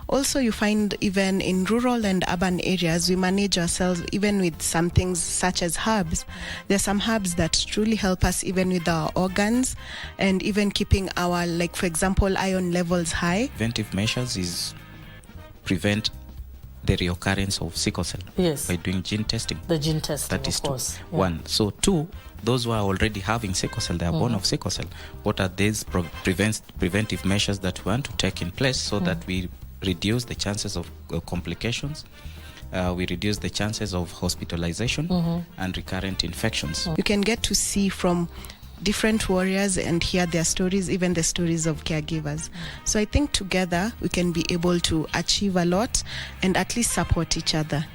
Speaker 6: Also, you find even in rural and urban areas, we manage ourselves even with some things such as herbs. There are some herbs that truly help us even with our organs and even keeping our, like for example, iron levels high.
Speaker 16: Preventive measures is prevent the reoccurrence of sickle cell by doing gene testing.
Speaker 4: The gene testing,
Speaker 16: that is
Speaker 4: of course.
Speaker 16: Two. One. So two, those who are already having sickle cell, they are born of sickle cell. What are these preventive measures that we want to take in place so that we reduce the chances of complications, we reduce the chances of hospitalization and recurrent infections.
Speaker 6: You can get to see from different warriors and hear their stories, even the stories of caregivers. So I think together we can be able to achieve a lot and at least support each other.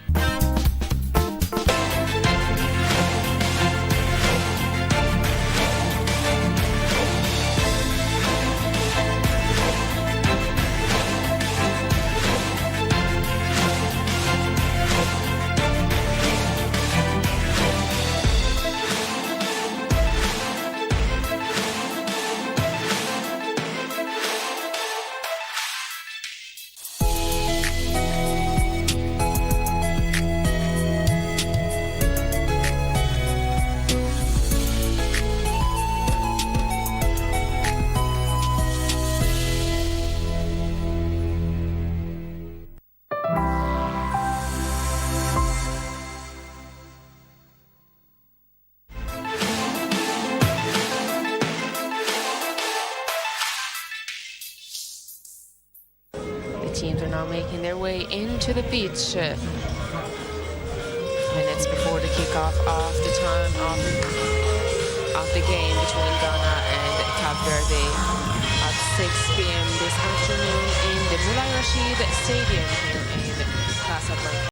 Speaker 17: Teams are now making their way into the pitch. Minutes before the kickoff of the time of the game between Ghana and Cape Verde at 6 p.m. this afternoon in the Mulai Rashid Stadium here in Casablanca.